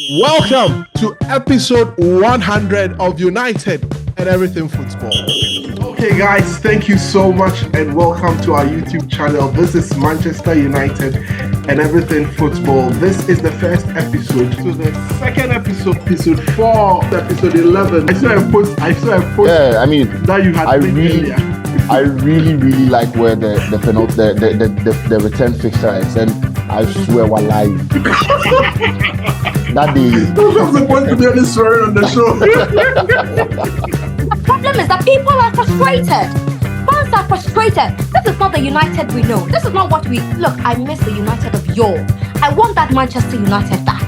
Welcome to episode 100 of United and Everything Football. Okay, guys, thank you so much and welcome to our YouTube channel. This is Manchester United and Everything Football. This is the first episode. So the second episode 4, episode 11. I saw a post. Yeah, I mean, that you had earlier. I really like where the return fixture is, and I swear we're live. That day. I'm supposed to be only swearing on the show. The problem is that people are frustrated. Fans are frustrated. This is not the United we know. This is not what we... Look, I miss the United of yore. I want that Manchester United back.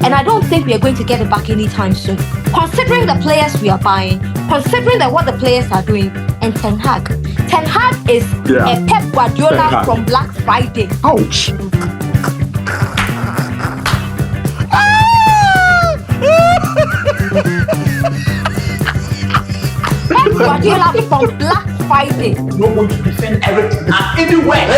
And I don't think we are going to get it back anytime soon. Considering the players we are buying, considering what the players are doing, and Ten Hag. Ten Hag is a Pep Guardiola from Black Friday. Ouch. Pep Guardiola from Black Friday. No one to defend everything anywhere.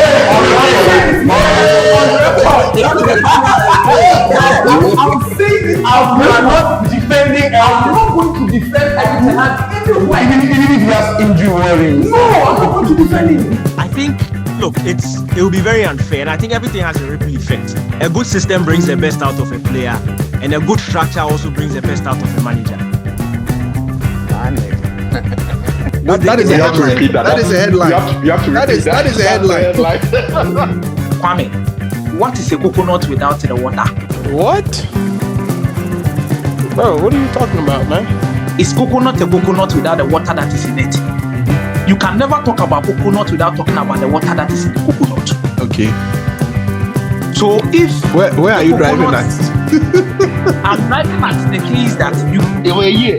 I'm saying it. I'm not defending. I'm not going to defend everything anywhere. Even if he has injury worries. No, I'm not going to defend him. I think, look, it will be very unfair, and I think everything has a ripple effect. A good system brings the best out of a player, and a good structure also brings the best out of a manager. That is a headline. That is a headline. You have to repeat that. That is a headline. Kwame, what is a coconut without the water? What? Bro, what are you talking about, man? Is coconut a coconut without the water that is in it? You can never talk about coconut without talking about the water that is in the coconut. Okay. So if... Where are you driving at? I'm driving at the case that you... They were here.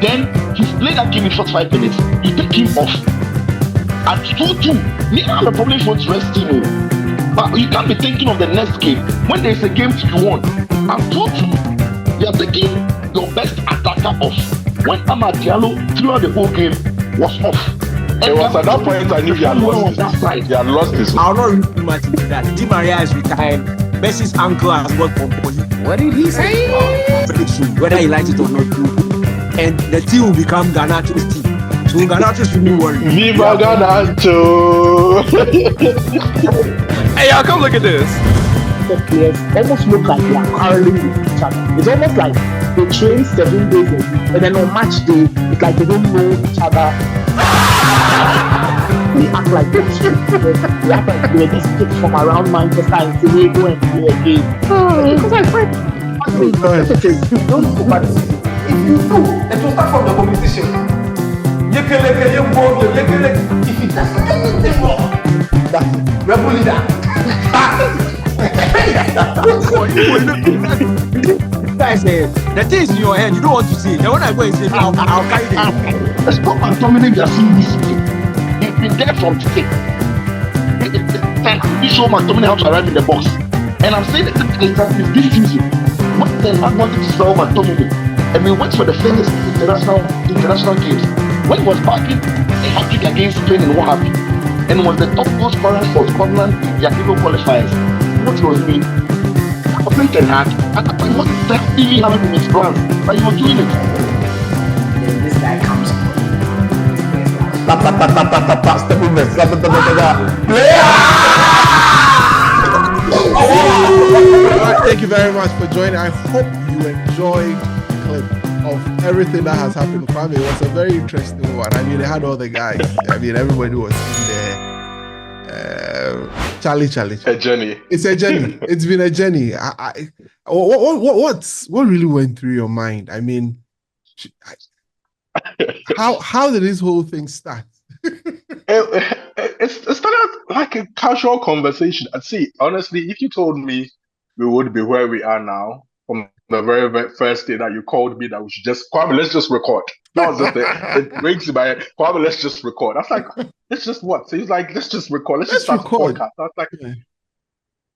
Then he's played that game in 45 minutes. You take him off. At 2-2, me I have a problem for resting. But you can't be thinking of the next game. When there's a game to be won. At 2-2, you are taking your best attacker off. When Amad Diallo throughout the whole game was off. It was at that point I knew he had lost his. I'll not read too much into that. Di Maria is retired. Messi's uncle has worked for Poli. What did he say? Whether he likes it or not, and the team will become Garnacho's team. So Garnacho should be worried. Viva Garnacho! Hey, y'all, come look at this. The players almost look like they are quarreling with each other. It's almost like they train 7 days a week, and then on match day, it's like they don't know each other. They act like they act like they're these kids from around Manchester and say they go and play a game. Because I find okay, you don't go back. If you do, let us start from the competition. If it does anything more, that's rebel leader. Guys, the thing is in your head, you don't want to see it. Then when I go and say, I'll carry it. Let's stop and dominate their series. He's been there from today. He showed McTominay how to arrive in the box. And I'm saying that this season, when Ten Hag wanted to sell McTominay, and we went for the first international games. When he was backing a hat-trick against Spain and what have you, and was the top goal scorer for Scotland in their Euro qualifiers. What was me? I was playing Ten Hag, and I was really having in his plans, but he was doing it. Then this guy comes. Thank you very much for joining. I hope you enjoyed the clip of everything that has happened. Kwame, it was a very interesting one. I mean, they had all the guys. I mean, everybody was in there. Charlie. A journey. It's a journey. It's been a journey. What really went through your mind? I mean, how did this whole thing start? It started like a casual conversation. And see, honestly, if you told me we would be where we are now from the very first day that you called me that we should just, Kwame, let's just record. That was just it rings in my head. Kwame, let's just record. I was like, let's just what? So he's like, let's just record. Let's just start record. the podcast. I was like,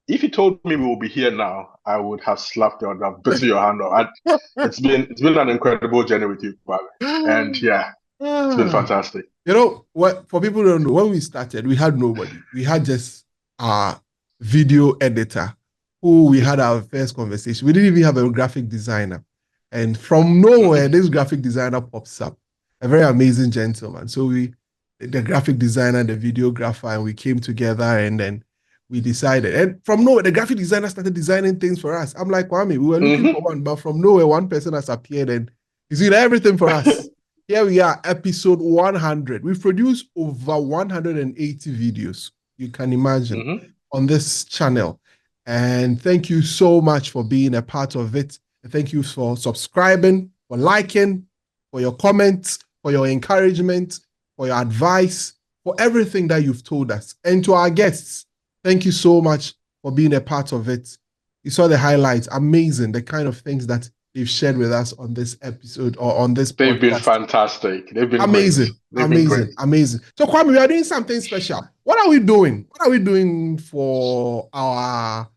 if you told me we will be here now, I would have slapped you on that, bitten your hand off. It's been an incredible journey with you, Kwame. And yeah, it's been fantastic. You know what? For people who don't know, when we started, we had nobody. We had just our video editor who we had our first conversation. We didn't even have a graphic designer. And from nowhere, this graphic designer pops up, a very amazing gentleman. So the graphic designer, the videographer, and we came together and then we decided. And from nowhere, the graphic designer started designing things for us. I'm like, Kwame, we were looking for one, but from nowhere, one person has appeared and he's doing everything for us. Here we are, episode 100. We've produced over 180 videos, you can imagine, on this channel. And thank you so much for being a part of it. And thank you for subscribing, for liking, for your comments, for your encouragement, for your advice, for everything that you've told us. And to our guests, thank you so much for being a part of it. You saw the highlights, amazing, the kind of things that they've shared with us on this episode or on this They've podcast. been fantastic. They've been amazing, amazing. So Kwame, we are doing something special. What are we doing? What are we doing for our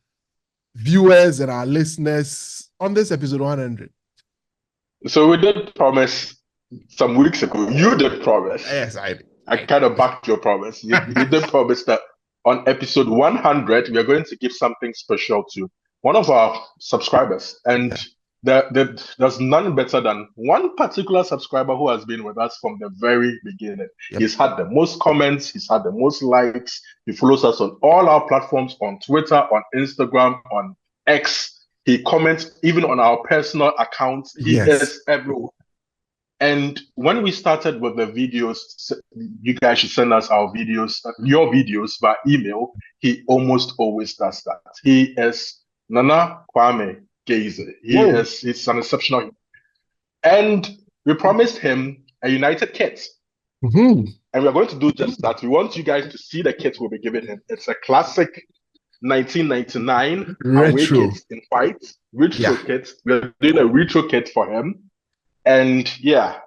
viewers and our listeners on this episode 100? So we did promise some weeks ago. You did promise. Yes, I did. I kind of backed your promise. You did promise that on episode 100, we are going to give something special to one of our subscribers. And there's none better than one particular subscriber who has been with us from the very beginning. Yep. He's had the most comments. He's had the most likes. He follows us on all our platforms, on Twitter, on Instagram, on X. He comments even on our personal accounts. He is everywhere. And when we started with the videos, you guys should send us our videos, your videos by email. He almost always does that. He is Nana Kwame Gaze. He's an exceptional. And we promised him a United kit. And we're going to do just that. We want you guys to see the kit we'll be giving him. It's a classic 1999 away kit in white, retro kit. We're doing a retro kit for him. And yeah,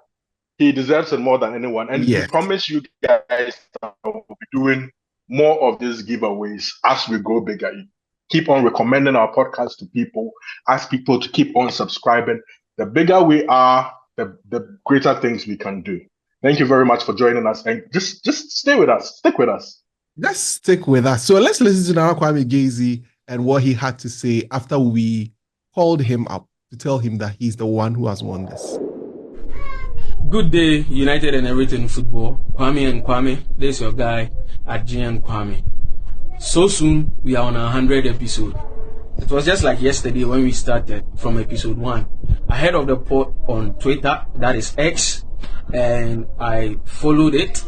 he deserves it more than anyone. And we promise you guys that we'll be doing more of these giveaways as we go bigger. Keep on recommending our podcast to people. Ask people to keep on subscribing. The bigger we are, the greater things we can do. Thank you very much for joining us. And just stay with us. Stick with us. Let's stick with us. So let's listen to Nana Kwame Gaze and what he had to say after we called him up to tell him that he's the one who has won this. Good day, United and everything football. Kwame and Kwame, this is your guy, Adjian Kwame. So soon, we are on our 100th episode. It was just like yesterday when we started from episode 1. Ahead of the pod on Twitter, that is X, and I followed it.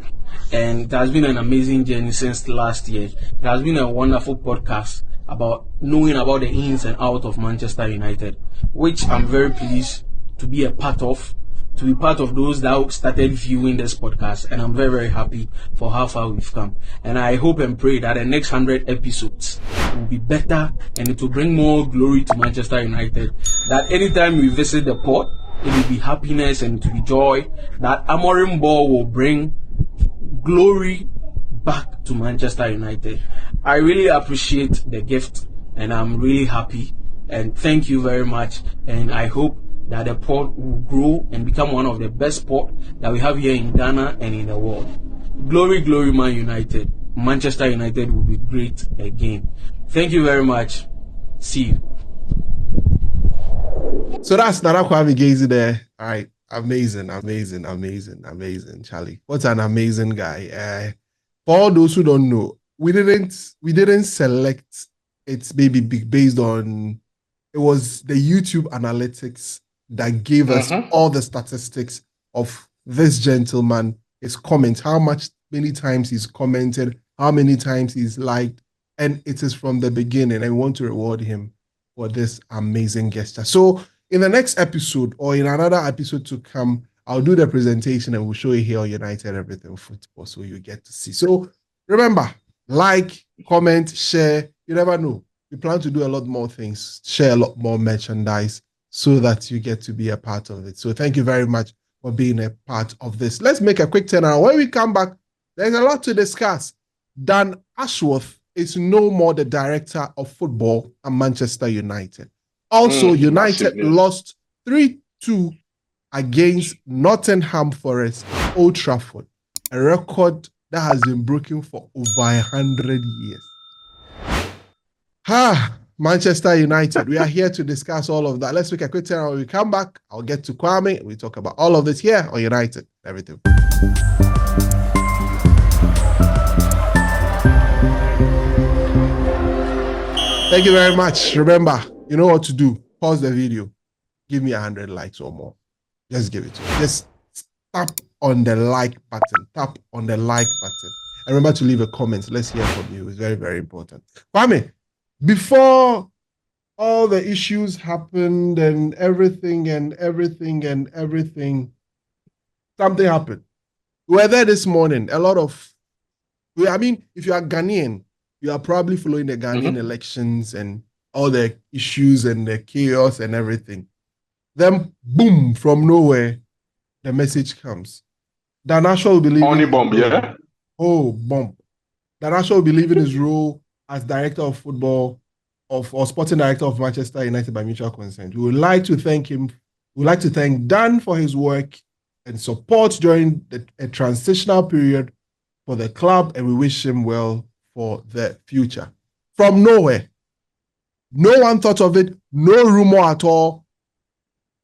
And it has been an amazing journey since last year. It has been a wonderful podcast about knowing about the ins and outs of Manchester United, which I'm very pleased to be a part of. To be part of those that started viewing this podcast, and I'm very, very happy for how far we've come. And I hope and pray that the next 100 episodes will be better and it will bring more glory to Manchester United. That anytime we visit the port, it will be happiness and it will be joy. That Amorim ball will bring glory back to Manchester United. I really appreciate the gift and I'm really happy. And thank you very much. And I hope that the port will grow and become one of the best port that we have here in Ghana and in the world. Glory, glory, Man United. Manchester United will be great again. Thank you very much. See you. So that's Nana Kwame Gaze there. All right. Amazing, Charlie. What an amazing guy. For all those who don't know, we didn't select it maybe based on, it was the YouTube analytics that gave us all the statistics of this gentleman, his comments, many times he's commented, how many times he's liked, and it is from the beginning. I want to reward him for this amazing gesture. So in the next episode or in another episode to come, I'll do the presentation and we'll show you here on United Everything Football so you get to see. So remember, like, comment, share. You never know. We plan to do a lot more things, share a lot more merchandise so that you get to be a part of it. So thank you very much for being a part of this. Let's make a quick turnaround. When we come back, there's a lot to discuss. Dan Ashworth is no more the director of football at Manchester United. Also, United lost 3-2 against Nottingham Forest at Old Trafford, a record that has been broken for over 100 years. Manchester United. We are here to discuss all of that. Let's make a quick turn. When we come back, I'll get to Kwame. We talk about all of this here on United. Everything. Thank you very much. Remember, you know what to do. Pause the video. Give me 100 likes or more. Just give it to me. Just tap on the like button. Tap on the like button. And remember to leave a comment. Let's hear from you. It's very, very important. Kwame, before all the issues happened and everything, something happened. We were there this morning. If you are Ghanaian, you are probably following the Ghanaian elections and all the issues and the chaos and everything. Then, boom, from nowhere, the message comes. Dan Ashworth will be leaving. Only bomb, yeah? Oh, bomb. Dan Ashworth will be leaving his role as director of football or sporting director of Manchester United by mutual consent. We would like to thank him. We would like to thank Dan for his work and support during a transitional period for the club, and we wish him well for the future. From nowhere. No one thought of it. No rumor at all.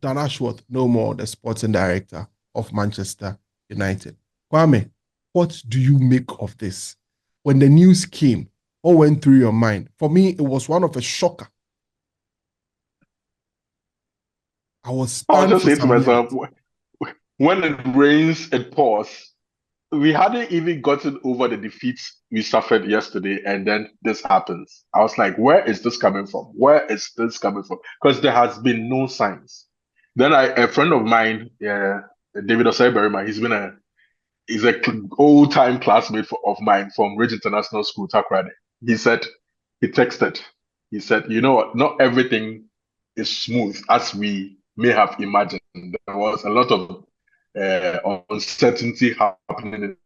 Dan Ashworth, no more, the sporting director of Manchester United. Kwame, what do you make of this? When the news came, what went through your mind? For me, it was one of a shocker. I'll just say to myself, when it rains, it pours. We hadn't even gotten over the defeats we suffered yesterday, and then this happens. I was like, where is this coming from? Where is this coming from? Because there has been no signs. Then a friend of mine, David Osei-Berima, he's an old-time classmate of mine from Ridge International School, Takrade. He texted, you know what, not everything is smooth as we may have imagined. There was a lot of uncertainty happening in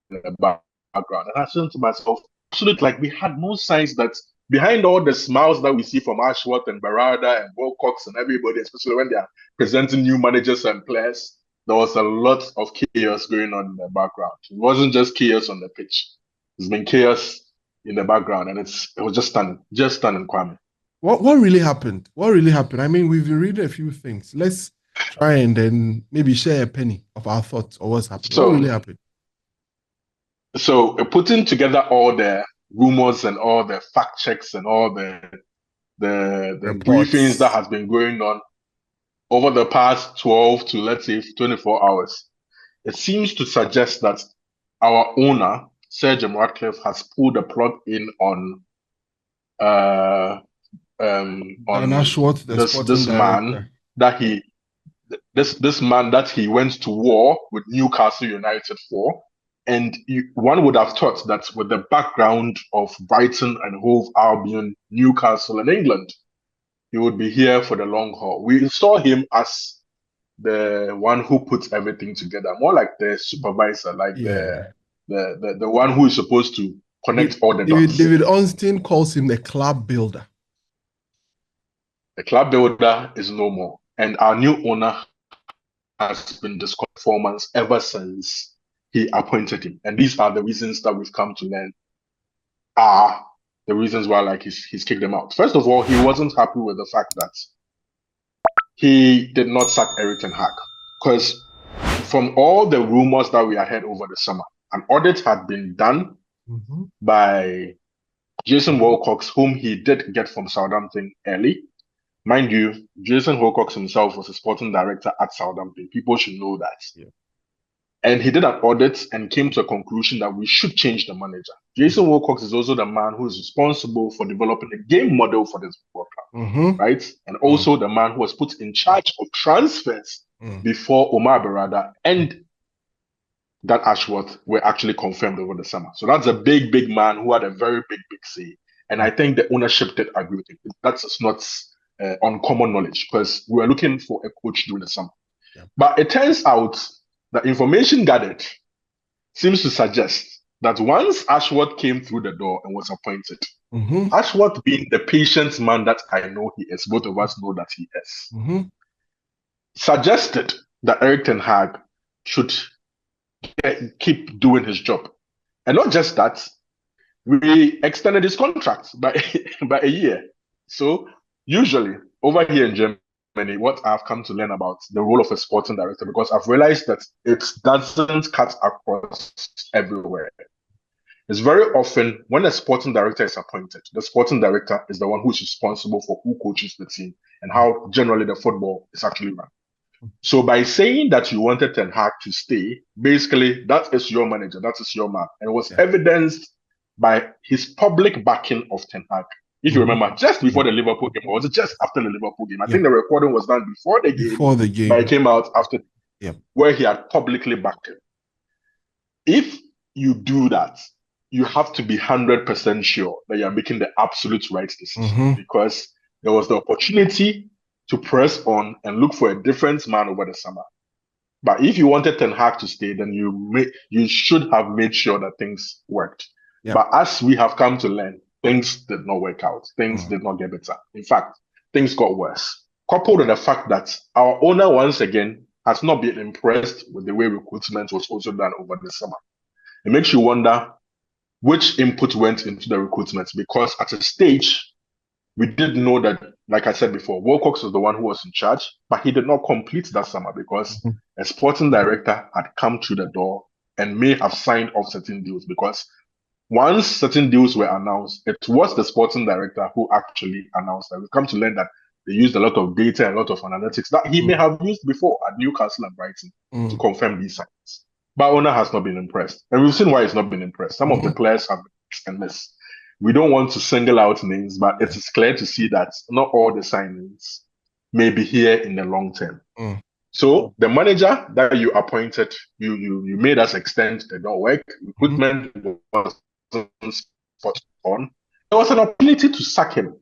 the background. And I said to myself, absolutely, like we had no signs that behind all the smiles that we see from Ashworth and Barada and Wilcox and everybody, especially when they are presenting new managers and players, there was a lot of chaos going on in the background. It wasn't just chaos on the pitch. It's been chaos in the background, and it was just stunning, Kwame. What really happened? What really happened? I mean, we've been reading a few things. Let's try and then maybe share a penny of our thoughts or what's happened. What really happened? So putting together all the rumors and all the fact checks and all the briefings that has been going on over the past 12 to, let's say, 24 hours, it seems to suggest that our owner, Sir Jim Ratcliffe, has pulled the plug in on Ashworth, this man that he went to war with Newcastle United for. And one would have thought that with the background of Brighton and Hove Albion, Newcastle and England, he would be here for the long haul. We saw him as the one who puts everything together, more like the supervisor, like the one who is supposed to connect all the dots. David Ornstein calls him the club builder. The club builder is no more. And our new owner has been disqualified 4 months ever since he appointed him. And these are the reasons that we've come to learn are the reasons why he's kicked them out. First of all, he wasn't happy with the fact that he did not sack Erik ten Hag. Because from all the rumors that we had over the summer, an audit had been done by Jason Wilcox, whom he did get from Southampton early. Mind you, Jason Wilcox himself was a sporting director at Southampton. People should know that. Yeah. And he did an audit and came to a conclusion that we should change the manager. Jason Wilcox is also the man who is responsible for developing a game model for this football club, right? And also the man who was put in charge of transfers before Omar Berrada and Dan Ashworth were actually confirmed over the summer. So that's a big, big man who had a very big, big say. And I think the ownership did agree with him. That's not uncommon knowledge because we were looking for a coach during the summer. Yeah. But it turns out the information gathered seems to suggest that once Ashworth came through the door and was appointed, Ashworth being the patient man that I know he is, both of us know that he is, suggested that Erik ten Hag should keep doing his job. And not just that, we extended his contract by a year. So usually over here in Germany, what I've come to learn about the role of a sporting director, because I've realized that it doesn't cut across everywhere. It's very often when a sporting director is appointed, the sporting director is the one who's responsible for who coaches the team and how generally the football is actually run. So by saying that you wanted Ten Hag to stay, basically that is your manager, that is your man. And it was evidenced by his public backing of Ten Hag. If you remember, just before the Liverpool game, or was it just after the Liverpool game? I think the recording was done before the game, but it came out after, where he had publicly backed him. If you do that, you have to be 100% sure that you're making the absolute right decision, because there was the opportunity to press on and look for a different man over the summer. But if you wanted Ten Hag to stay, then you should have made sure that things worked. But as we have come to learn, things did not work out. Things did not get better. In fact, things got worse. Coupled with the fact that our owner, once again, has not been impressed with the way recruitment was also done over the summer. It makes you wonder which input went into the recruitment, because at a stage, we did know that, like I said before, Wilcox was the one who was in charge, but he did not complete that summer because a sporting director had come through the door and may have signed off certain deals, because once certain deals were announced, it was the sporting director who actually announced that. We've come to learn that they used a lot of data and a lot of analytics that he may have used before at Newcastle and Brighton to confirm these signs. But owner has not been impressed. And we've seen why he's not been impressed. Some of the players have been mixed and missed. We don't want to single out names, but it is clear to see that not all the signings may be here in the long term. So the manager that you appointed, you made us extend the don't work. Recruitment wasn't spot on. There was an opportunity to sack him.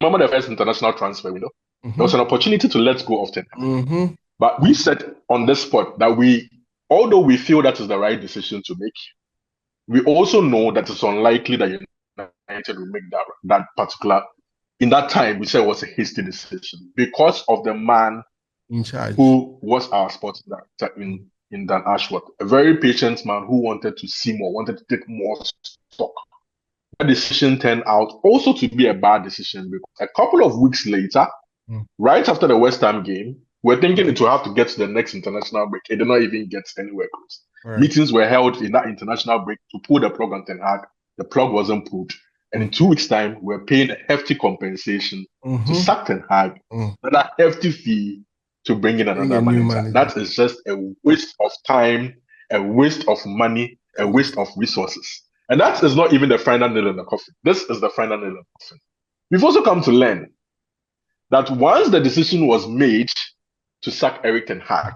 Remember the first international transfer window? There was an opportunity to let go of Ten Hag. But we said on this spot that although we feel that is the right decision to make, we also know that it's unlikely that United will make that particular, in that time, we said it was a hasty decision because of the man in charge who was our sports director in Dan Ashworth, a very patient man who wanted to see more, wanted to take more stock. That decision turned out also to be a bad decision, because a couple of weeks later, right after the West Ham game, we're thinking it will have to get to the next international break. It did not even get anywhere close. Meetings were held in that international break to pull the plug on Ten Hag. The plug wasn't pulled. And in 2 weeks' time, we're paying a hefty compensation to sack Ten Hag, another hefty fee to bring in another manager. That is just a waste of time, a waste of money, a waste of resources. And that is not even the final nail in the coffin. This is the final nail in the coffin. We've also come to learn that once the decision was made to sack Erik Ten Hag,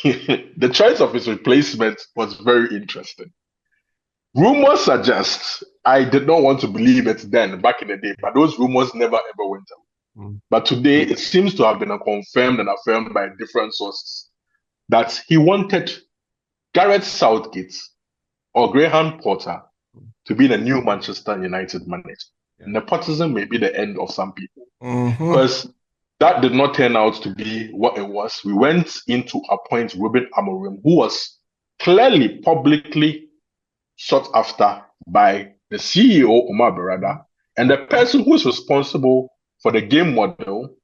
the choice of his replacement was very interesting. Rumors suggest, I did not want to believe it then, back in the day, but those rumors never ever went away. But today, it seems to have been confirmed and affirmed by different sources that he wanted Gareth Southgate or Graham Potter to be the new Manchester United manager. Nepotism may be the end of some people, because that did not turn out to be what it was. We went in to appoint Ruben Amorim, who was clearly publicly sought after by the CEO, Omar Berada, and the person who is responsible for the game model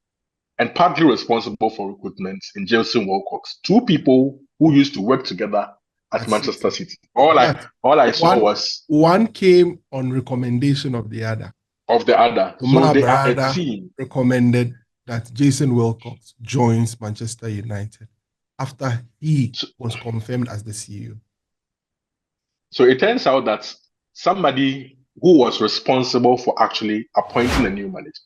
and partly responsible for recruitment in Jason Wilcox. Two people who used to work together at Manchester City. All I saw was one came on recommendation of the other. So they are a team. Recommended that Jason Wilcox joins Manchester United after he was confirmed as the CEO. So it turns out that somebody who was responsible for actually appointing a new manager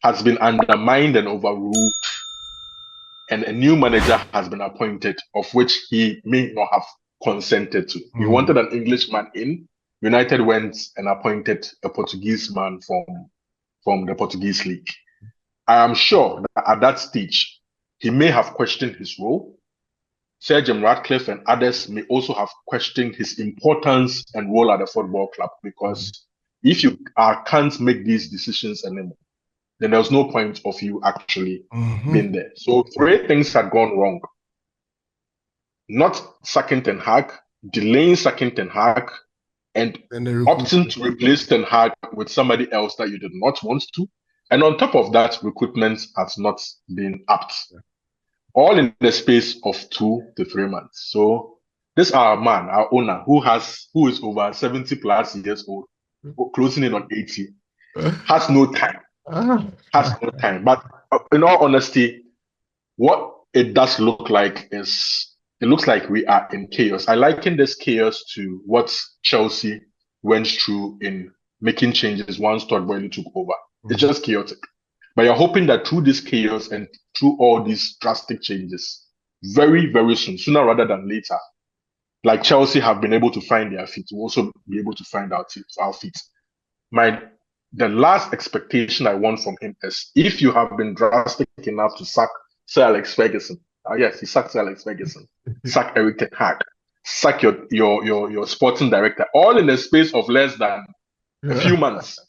has been undermined and overruled, and a new manager has been appointed, of which he may not have consented to. He wanted an Englishman in. United went and appointed a Portuguese man from the Portuguese league. I am sure that at that stage, he may have questioned his role. Sir Jim Ratcliffe and others may also have questioned his importance and role at the football club, because if you can't make these decisions anymore, then there was no point of you actually being there. So 3 things had gone wrong. Not sacking Ten Hag, delaying sacking Ten Hag, and And the opting to replace Ten Hag with somebody else that you did not want to. And on top of that, recruitment has not been apt. All in the space of 2 to 3 months. So this our man, our owner, who is over 70 plus years old, closing in on 80, has no time. Has no time. But in all honesty, what it does look like is it looks like we are in chaos. I liken this chaos to what Chelsea went through in making changes once Todd Boehly took over. It's just chaotic. But you're hoping that through this chaos and through all these drastic changes, very, very soon, sooner rather than later, like Chelsea have been able to find their feet, we'll also be able to find our feet. The last expectation I want from him is if you have been drastic enough to sack Sir Alex Ferguson, yes, he sacked Sir Alex Ferguson, sack Eric Ten Hag, sack your sporting director, all in the space of less than a few months.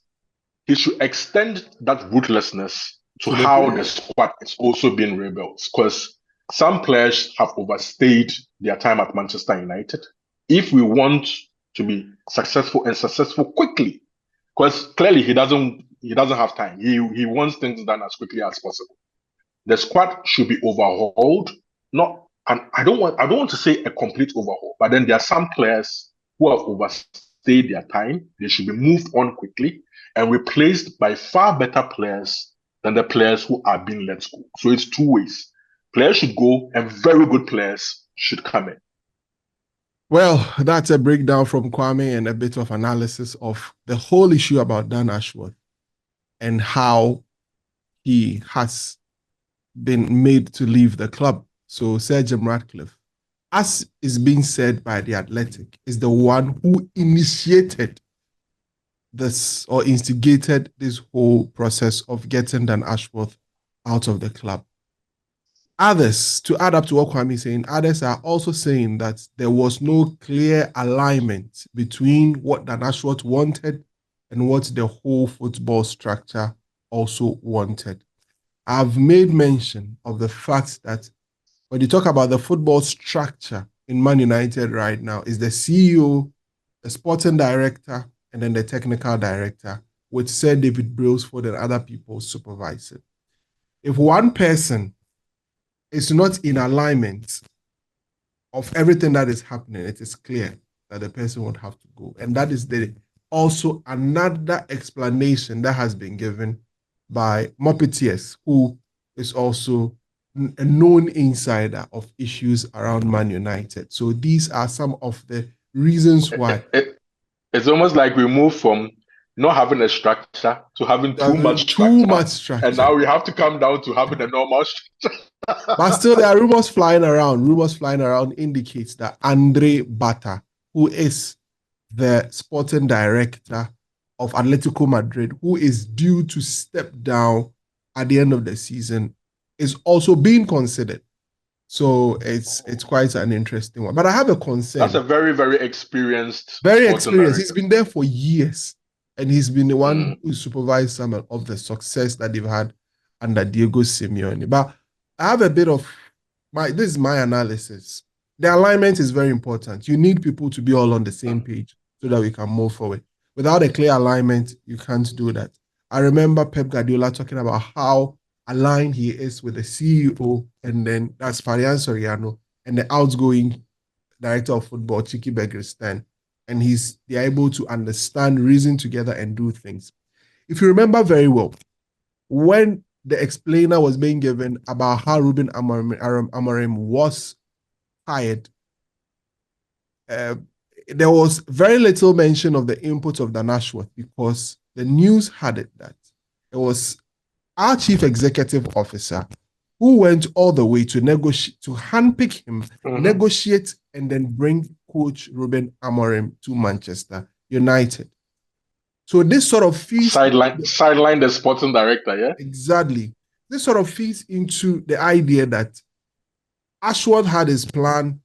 He should extend that ruthlessness to how the squad is also being rebuilt, because some players have overstayed their time at Manchester United. If we want to be successful and successful quickly, because clearly he doesn't have time. He wants things done as quickly as possible. The squad should be overhauled. And I don't want to say a complete overhaul, but then there are some players who have overstayed their time. They should be moved on quickly and replaced by far better players than the players who are being let go. So it's two ways. Players should go and very good players should come in. Well, that's a breakdown from Kwame and a bit of analysis of the whole issue about Dan Ashworth and how he has been made to leave the club. So Sir Jim Ratcliffe, as is being said by The Athletic, is the one who initiated this or instigated this whole process of getting Dan Ashworth out of the club. Others, to add up to what Kwame is saying, others are also saying that there was no clear alignment between what Dan Ashworth wanted and what the whole football structure also wanted. I've made mention of the fact that when you talk about the football structure in Man United right now, is the CEO, the sporting director, and then the technical director, with Sir David Brailsford and other people supervising. If one person is not in alignment of everything that is happening, it is clear that the person would have to go. And that is also another explanation that has been given by Mopetiers, who is also a known insider of issues around Man United. So these are some of the reasons why. It's almost like we move from not having a structure to having too much structure. And now we have to come down to having a normal structure. But still, there are rumors flying around. Rumors flying around indicates that Andre Bata, who is the sporting director of Atletico Madrid, who is due to step down at the end of the season, is also being considered. So it's quite an interesting one. But I have a concern. That's a very, very experienced. Very experienced. He's been there for years. And he's been the one who supervised some of the success that they've had under Diego Simeone. But I have a bit of this is my analysis. The alignment is very important. You need people to be all on the same page so that we can move forward. Without a clear alignment, you can't do that. I remember Pep Guardiola talking about how aligned he is with the CEO, and then that's Fabian Soriano, and the outgoing director of football, Chiki Bergerstein. And they're able to understand, reason together, and do things. If you remember very well, when the explainer was being given about how Ruben Amorim was hired, there was very little mention of the input of Dan Ashworth, because the news had it that it was our chief executive officer who went all the way to negotiate, to handpick him, negotiate, and then bring coach Ruben Amorim to Manchester United. So this sort of feeds sideline the sporting director, yeah? Exactly. This sort of feeds into the idea that Ashworth had his plan,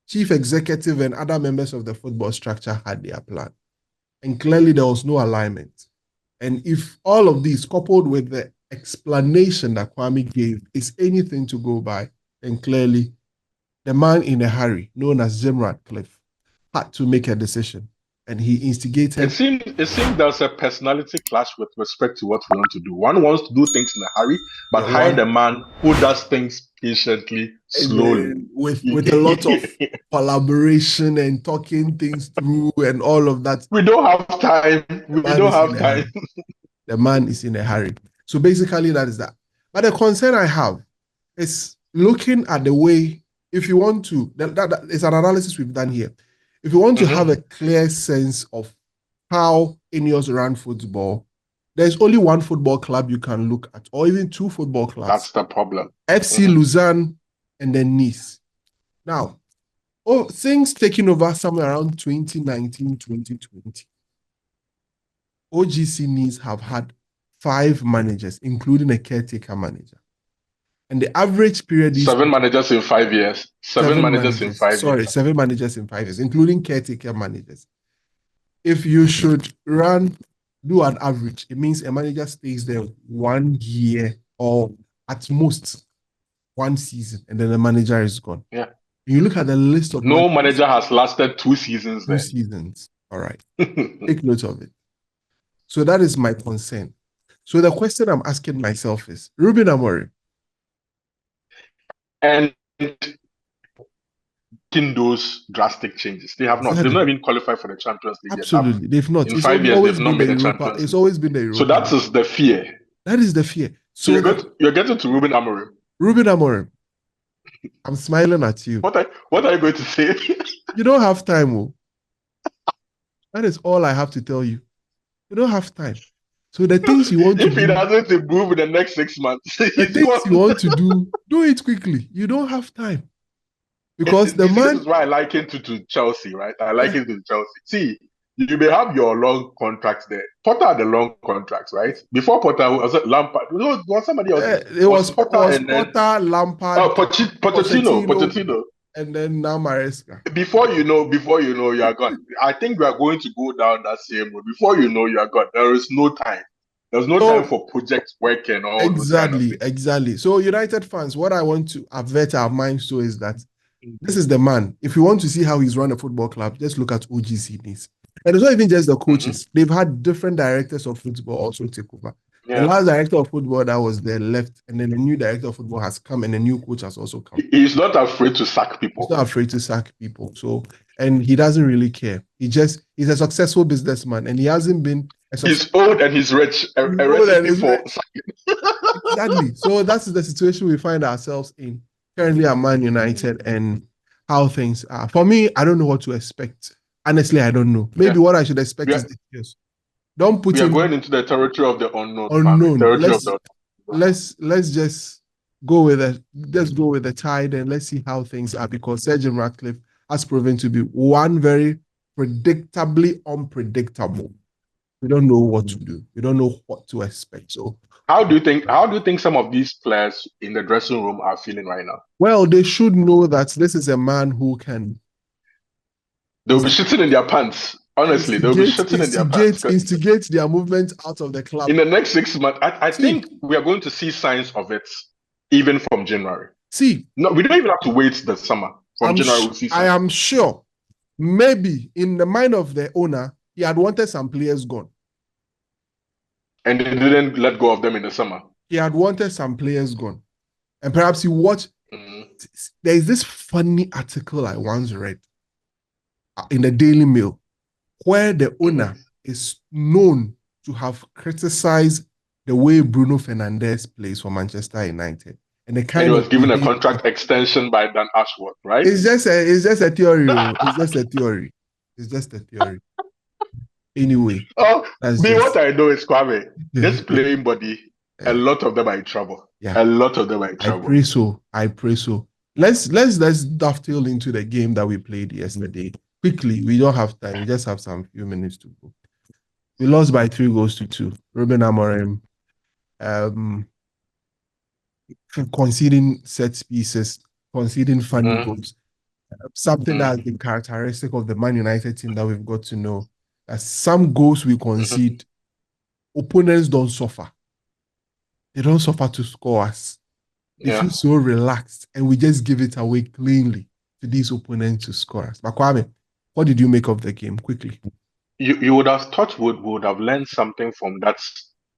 chief executive and other members of the football structure had their plan. And clearly there was no alignment. And if all of these, coupled with the explanation that Kwame gave, is anything to go by, then clearly the man in a hurry, known as Jim Ratcliffe, had to make a decision. and he instigated. It seems there's a personality clash with respect to what we want to do. One wants to do things in a hurry, but hired a man who does things patiently, slowly, with a lot of collaboration and talking things through and all of that. We don't have time. The man is in a hurry. So basically, that is that. But the concern I have is looking at the way, if you want to, that is an analysis we've done here. If you want to have a clear sense of how Ineos run football, there's only one football club you can look at, or even two football clubs. That's the problem. FC Lausanne and then Nice. Now, things taking over somewhere around 2019, 2020. OGC Nice have had 5 managers, including a caretaker manager. And the average period is 7 managers in 5 years. 7 managers in 5 years. Sorry, 7 managers in 5 years, including caretaker managers. If you should do an average, it means a manager stays there 1 year or at most 1 season, and then the manager is gone. Yeah. You look at the list of no manager has lasted 2 seasons. 2 seasons. All right. Take note of it. So that is my concern. So the question I'm asking myself is, Ruben Amorim, and in those drastic changes, they have not. They've not even qualified for the Champions League. Absolutely, they've not. In 5 years, they've not been the Champions League. It's always been the Europa. So that is the fear. That is the fear. So you're getting to Ruben Amorim. Ruben Amorim, I'm smiling at you. What are you going to say? You don't have time, oh. That is all I have to tell you. You don't have time. So the things you want to do... If he doesn't improve in the next 6 months... The things you want to do it quickly. You don't have time. Because the man... This is why I like him to Chelsea, right? I like him to Chelsea. See, you may have your long contracts there. Potter had the long contracts, right? Before Potter, was it Lampard? Was somebody else? It was Potter, Lampard... Oh, Pochettino. And then now Maresca. Before you know, you are gone. I think we are going to go down that same road. Before you know, you are gone. There is no time. There's no time for project work and all. Exactly. So, United fans, what I want to avert our minds to is that this is the man. If you want to see how he's run a football club, just look at OGC Nice. And it's not even just the coaches. They've had different directors of football also take over. Yeah. The last director of football that was there left, and then the new director of football has come, and the new coach has also come. He's not afraid to sack people. He's not afraid to sack people. So, and he doesn't really care. He's a successful businessman, and he hasn't been. He's old and he's rich. Exactly. So that's the situation we find ourselves in currently at Man United and how things are. For me, I don't know what to expect. Honestly, I don't know. Maybe what I should expect is the years. Don't put. We are going into the territory of the unknown. Let's just go with the tide and let's see how things are, because Sir Jim Ratcliffe has proven to be one very predictably unpredictable. We don't know what to do. We don't know what to expect. So how do you think some of these players in the dressing room are feeling right now? Well, they should know that this is a man who can. They'll be shitting in their pants. Honestly, they'll be shitting in their pants. Instigate their movement out of the club. In the next 6 months, I think we are going to see signs of it even from January. No, we don't even have to wait the summer. From January, we'll see signs. I am sure, maybe in the mind of the owner, he had wanted some players gone. And they didn't let go of them in the summer. He had wanted some players gone. And perhaps he watched. There is this funny article I once read in the Daily Mail, where the owner is known to have criticized the way Bruno Fernandes plays for Manchester United. And he was given a contract extension by Dan Ashworth, right? It's just a theory. It's just a theory. Anyway. What I know is, Kwame, this playing body, a lot of them are in trouble. Yeah. A lot of them are in trouble. I pray so. Let's dovetail into the game that we played yesterday. Quickly, we don't have time. We just have some few minutes to go. We lost by 3-2. Ruben Amorim conceding set pieces, conceding funny goals. Something that has been characteristic of the Man United team that we've got to know. That some goals we concede, opponents don't suffer. They don't suffer to score us. They feel so relaxed, and we just give it away cleanly to these opponents to score us. But Kwame, what did you make of the game? Quickly. You would have thought we would have learned something from that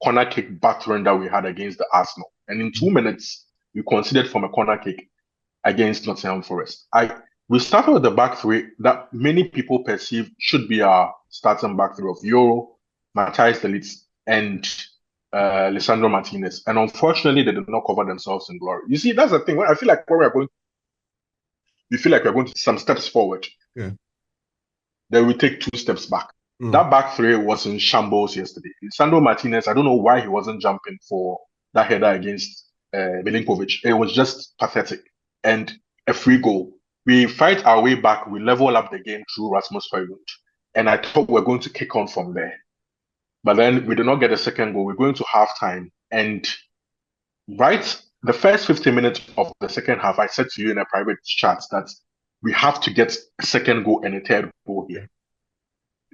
corner kick battering that we had against the Arsenal. And in 2 minutes, we conceded from a corner kick against Nottingham Forest. We started with the back three that many people perceive should be our starting back three of Euro, Matthias de Ligt, and Lisandro Martinez. And unfortunately, they did not cover themselves in glory. You see, that's the thing. I feel like we feel like we're going some steps forward. Yeah. Then we take 2 steps back. That back three was in shambles yesterday. Lisandro Martinez, I don't know why he wasn't jumping for that header against Milinkovic. It was just pathetic. And a free goal. We fight our way back. We level up the game through Rasmus Højlund. And I thought we were going to kick on from there. But then we did not get a second goal. We're going to halftime. And right, the first 15 minutes of the second half, I said to you in a private chat that we have to get a second goal and a third goal here.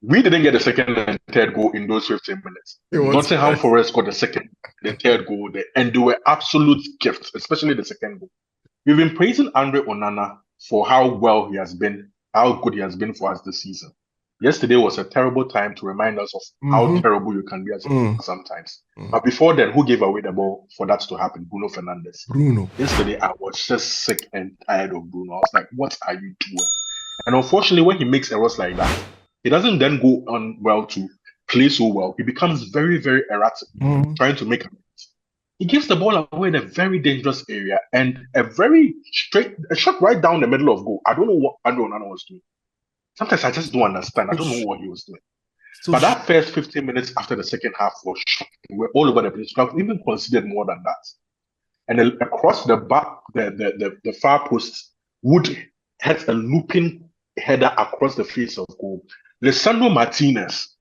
We didn't get a second and third goal in those 15 minutes. Nottingham Forest got the second, the third goal there. And they were absolute gifts, especially the second goal. We've been praising Andre Onana for how well he has been, how good he has been for us this season. Yesterday was a terrible time to remind us of how terrible you can be as a player sometimes. But before then, who gave away the ball for that to happen? Bruno Fernandes. Yesterday, I was just sick and tired of Bruno. I was like, what are you doing? And unfortunately, when he makes errors like that, he doesn't then go on well to play so well. He becomes very, very erratic, trying to make a He gives the ball away in a very dangerous area and a shot right down the middle of goal. I don't know what Andre Onana was doing. Sometimes I just don't understand. I don't know what he was doing. But that first 15 minutes after the second half was shocking. We're all over the place. We have even considered more than that. And then across the back, the far post, Wood had a looping header across the face of goal. Lisandro Martinez.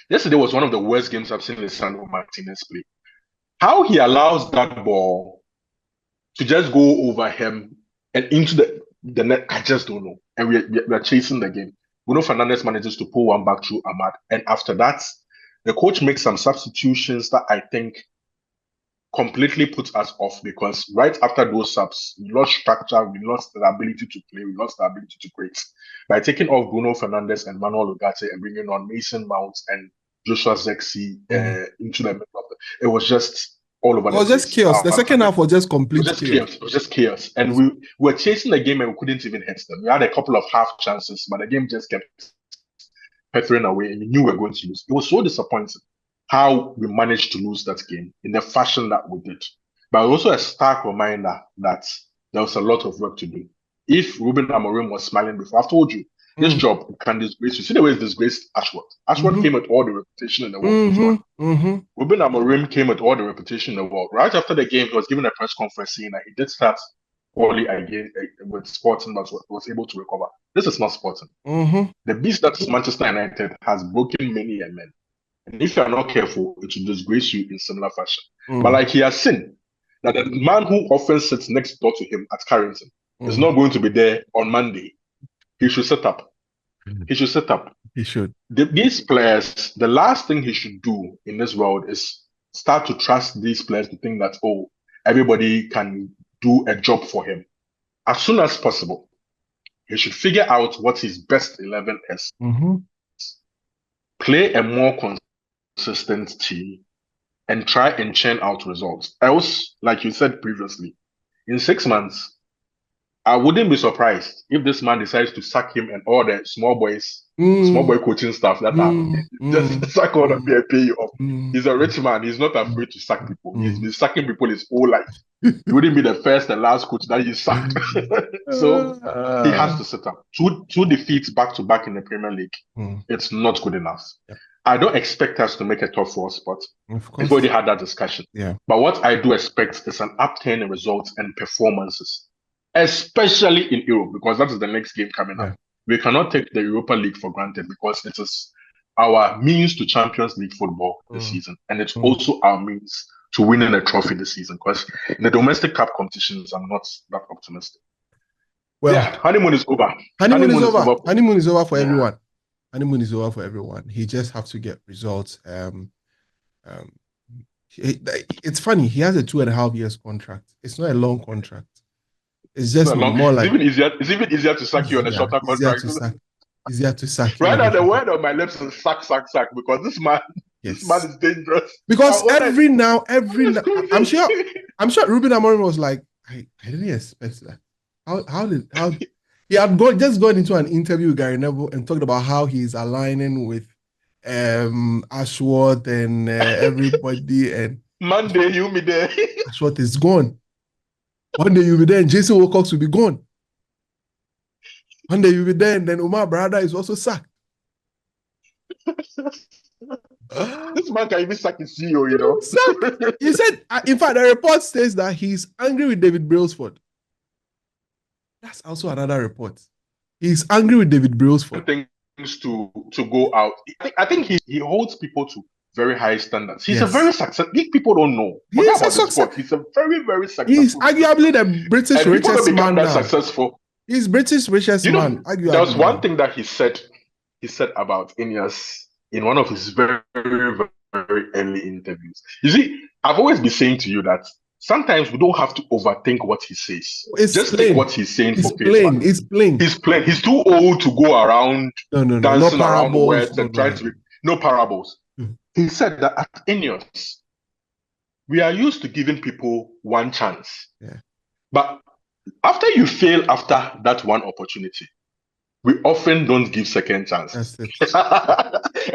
Yesterday was one of the worst games I've seen Lisandro Martinez play. How he allows that ball to just go over him and into the net, I just don't know. And we're chasing the game. Bruno Fernandes manages to pull one back through Ahmad. And after that, the coach makes some substitutions that I think completely puts us off, because right after those subs, we lost structure, we lost the ability to play, we lost the ability to create. By taking off Bruno Fernandes and Manuel Ugarte and bringing on Mason Mount and Joshua Zexi into the middle of it was just all over. It was just chaos. The second half was just complete chaos. It was just chaos. And we were chasing the game and we couldn't even hit them. We had a couple of half chances, but the game just kept peppering away and we knew we were going to lose. It was so disappointing how we managed to lose that game in the fashion that we did. But also a stark reminder that there was a lot of work to do. If Ruben Amorim was smiling before, I've told you, this job can disgrace you. See the way it's disgraced Ashworth. Ashworth came with all the reputation in the world. Ruben Amorim came with all the reputation in the world. Right after the game, he was given a press conference saying that he did start poorly again with Sporting, but was able to recover. This is not Sporting. The beast that is Manchester United has broken many a man. And if you are not careful, it will disgrace you in similar fashion. But like he has seen that the man who often sits next door to him at Carrington is not going to be there on Monday. He should set up. He should set up. He should. These players, the last thing he should do in this world is start to trust these players to think that, oh, everybody can do a job for him. As soon as possible, he should figure out what his best 11 is. Play a more consistent team and try and churn out results. Else, like you said previously, in 6 months, I wouldn't be surprised if this man decides to sack him and all the small boy coaching staff that are just sack all of them and pay you off. He's a rich man. He's not afraid to sack people. He's been sacking people his whole life. He wouldn't be the first and last coach that he sacked. So he has to set up. Two defeats back to back in the Premier League. It's not good enough. I don't expect us to make a top 4 spot. We've already had that discussion. But what I do expect is an upturn in results and performances, especially in Europe, because that is the next game coming up. We cannot take the Europa League for granted because it is our means to Champions League football this season. And it's also our means to winning a trophy this season, because in the domestic cup competitions, I'm not that optimistic. Well, honeymoon is over. Honeymoon is over. Honeymoon is over for everyone. Honeymoon is over for everyone. He just has to get results. It's funny. He has a 2.5 years contract. It's not a long contract. It's just more like it's even easier to sack you on a shorter contract. easier to sack. Right now, the word on my lips is sack, because this man is dangerous. Because every now, I'm sure Ruben Amorim was like, I didn't expect that. How he had just gone into an interview with Gary Neville and talked about how he's aligning with Ashworth and everybody, and Monday you'll be there. Ashworth is gone. One day you'll be there and Jason Wilcox will be gone. One day you'll be there and then Umar Brada is also sacked. This man can even sack his CEO, you know. He said, in fact, the report says that he's angry with David Brailsford. That's also another report. He's angry with David Brailsford. Things to go out. I think he holds people to very high standards. He's a very successful. People don't know. He's a very, very successful. He's arguably the British richest man now. Successful. He's British richest man. There was one thing that he said about Ineos in one of his very, very, very early interviews. You see, I've always been saying to you that sometimes we don't have to overthink what he says. Just take what he's saying for plain. It's plain. He's plain. He's too old to go around dancing around words and trying to... No parables. He said that at Ineos, we are used to giving people one chance. Yeah. But after you fail after that one opportunity, we often don't give second chances. And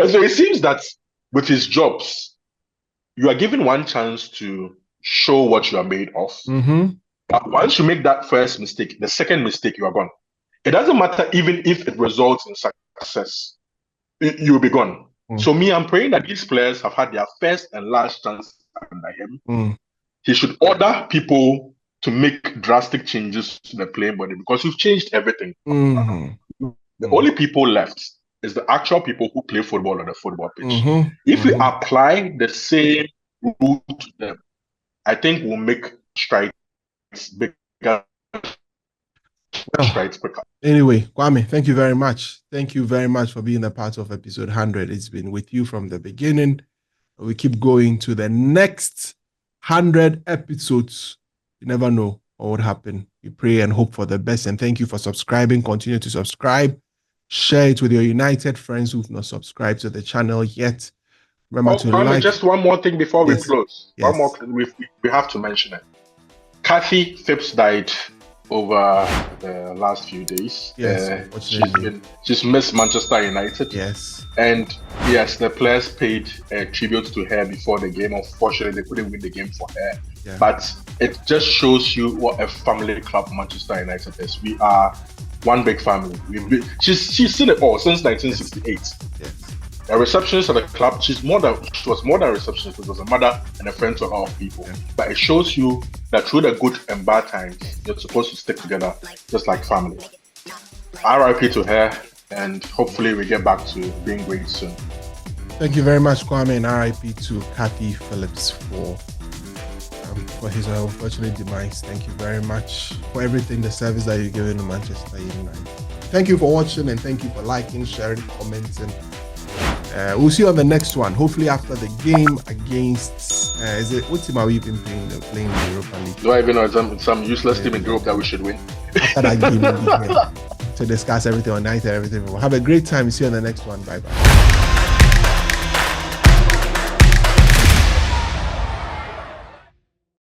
so it seems that with his jobs, you are given one chance to show what you are made of. But once you make that first mistake, the second mistake, you are gone. It doesn't matter even if it results in success. You'll be gone. So I'm praying that these players have had their first and last chance under him. He should order people to make drastic changes to the playing body because you've changed everything. The only people left is the actual people who play football on the football pitch. If we apply the same rule to them, I think we'll make strides bigger. Anyway, Kwame, thank you very much. Thank you very much for being a part of episode 100. It's been with you from the beginning. We keep going to the next 100 episodes. You never know what would happen. We pray and hope for the best. And thank you for subscribing. Continue to subscribe. Share it with your United friends who've not subscribed to the channel yet. Remember to like. Just one more thing before we close. One more thing. We have to mention it. Kathy Phipps died over the last few days. She's missed Manchester United. Yes. And yes, the players paid a tribute to her before the game. Unfortunately, they couldn't win the game for her. Yeah. But it just shows you what a family club Manchester United is. We are one big family. She's seen it all since 1968. Yes. A receptionist at the club, she was more than a receptionist. It was a mother and a friend to a lot of people. Yeah. But it shows you that through the good and bad times, you're supposed to stick together just like family. RIP to her, and hopefully we get back to being great soon. Thank you very much, Kwame, and RIP to Kathy Phillips for his unfortunate demise. Thank you very much for everything, the service that you're giving to Manchester United. Thank you for watching, and thank you for liking, sharing, commenting. We'll see you on the next one. Hopefully after the game against what team are we even playing in the Europa League? Do I even know some useless team in Europe that we should win? After that game, we'll be here to discuss everything on night and everything. Have a great time. See you on the next one. Bye bye.